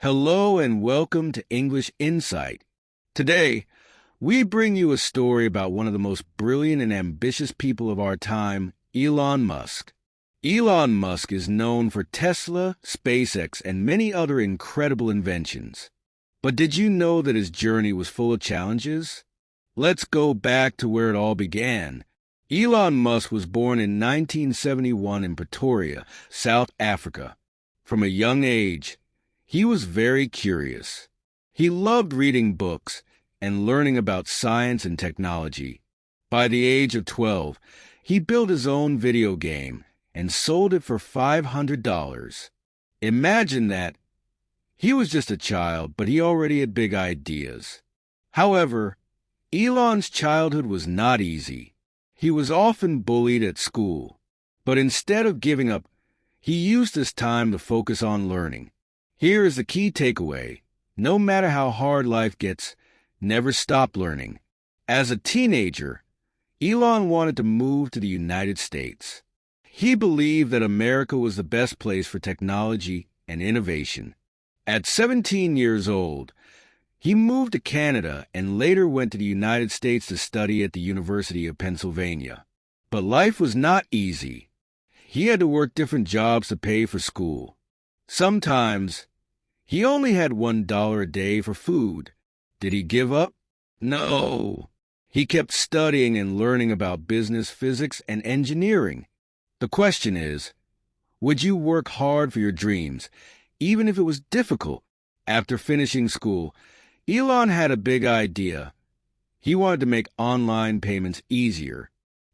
Hello and welcome to English Insight. Today, we bring you a story about one of the most brilliant and ambitious people of our time, Elon Musk. Elon Musk is known for Tesla, SpaceX, and many other incredible inventions. But did you know that his journey was full of challenges? Let's go back to where it all began. Elon Musk was born in 1971 in Pretoria, South Africa. From a young age, he was very curious. He loved reading books and learning about science and technology. By the age of 12, he built his own video game and sold it for $500. Imagine that. He was just a child, but he already had big ideas. However, Elon's childhood was not easy. He was often bullied at school, but instead of giving up, he used this time to focus on learning. Here is the key takeaway. No matter how hard life gets, never stop learning. As a teenager, Elon wanted to move to the United States. He believed that America was the best place for technology and innovation. At 17 years old, he moved to Canada and later went to the United States to study at the University of Pennsylvania. But life was not easy. He had to work different jobs to pay for school. Sometimes, he only had $1 a day for food. Did he give up? No. He kept studying and learning about business, physics, and engineering. The question is, would you work hard for your dreams, even if it was difficult? After finishing school, Elon had a big idea. He wanted to make online payments easier.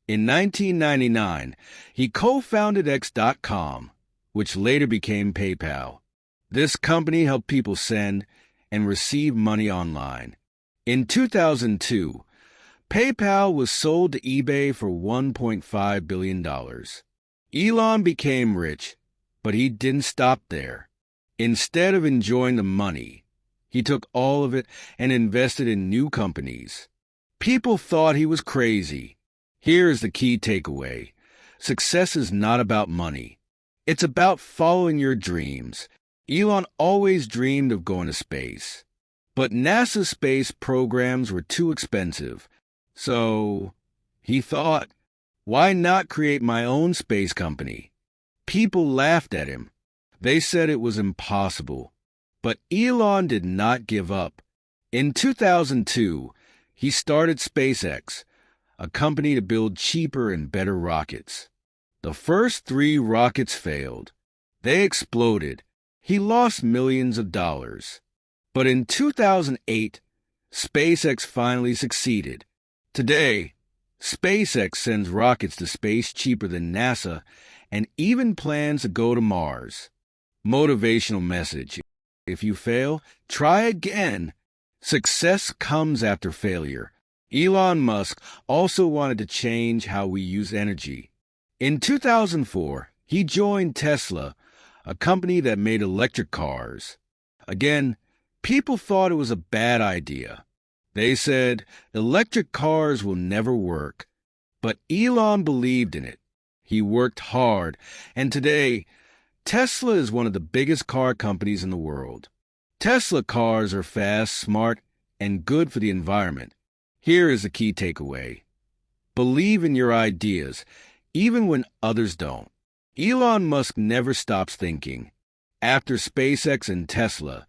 In 1999, he co-founded X.com, which later became PayPal. This company helped people send and receive money online. In 2002, PayPal was sold to eBay for $1.5 billion. Elon became rich, but he didn't stop there. Instead of enjoying the money, he took all of it and invested in new companies. People thought he was crazy. Here is the key takeaway. Success is not about money. It's about following your dreams. Elon always dreamed of going to space. But NASA's space programs were too expensive. So he thought, why not create my own space company? People laughed at him. They said it was impossible. But Elon did not give up. In 2002, he started SpaceX, a company to build cheaper and better rockets. The first 3 rockets failed. They exploded. He lost millions of dollars. But in 2008, SpaceX finally succeeded. Today, SpaceX sends rockets to space cheaper than NASA and even plans to go to Mars. Motivational message. If you fail, try again. Success comes after failure. Elon Musk also wanted to change how we use energy. In 2004, he joined Tesla, a company that made electric cars. Again, people thought it was a bad idea. They said, electric cars will never work. But Elon believed in it. He worked hard, and today, Tesla is one of the biggest car companies in the world. Tesla cars are fast, smart, and good for the environment. Here is the key takeaway. Believe in your ideas, even when others don't. Elon Musk never stops thinking. After SpaceX and Tesla,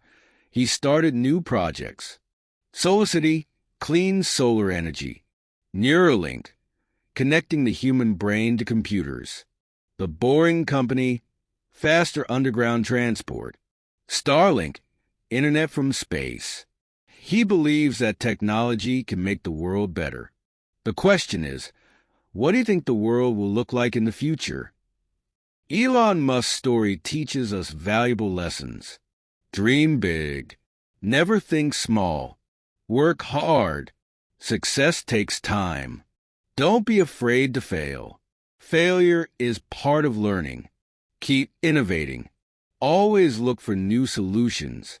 he started new projects. SolarCity, clean solar energy. Neuralink, connecting the human brain to computers. The Boring Company, faster underground transport. Starlink, internet from space. He believes that technology can make the world better. The question is, what do you think the world will look like in the future? Elon Musk's story teaches us valuable lessons. Dream big. Never think small. Work hard. Success takes time. Don't be afraid to fail. Failure is part of learning. Keep innovating. Always look for new solutions.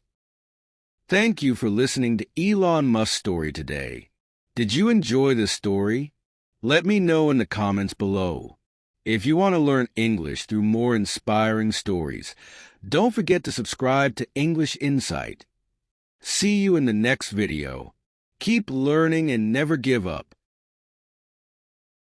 Thank you for listening to Elon Musk's story today. Did you enjoy this story? Let me know in the comments below. If you want to learn English through more inspiring stories, don't forget to subscribe to English Insight. See you in the next video. Keep learning and never give up.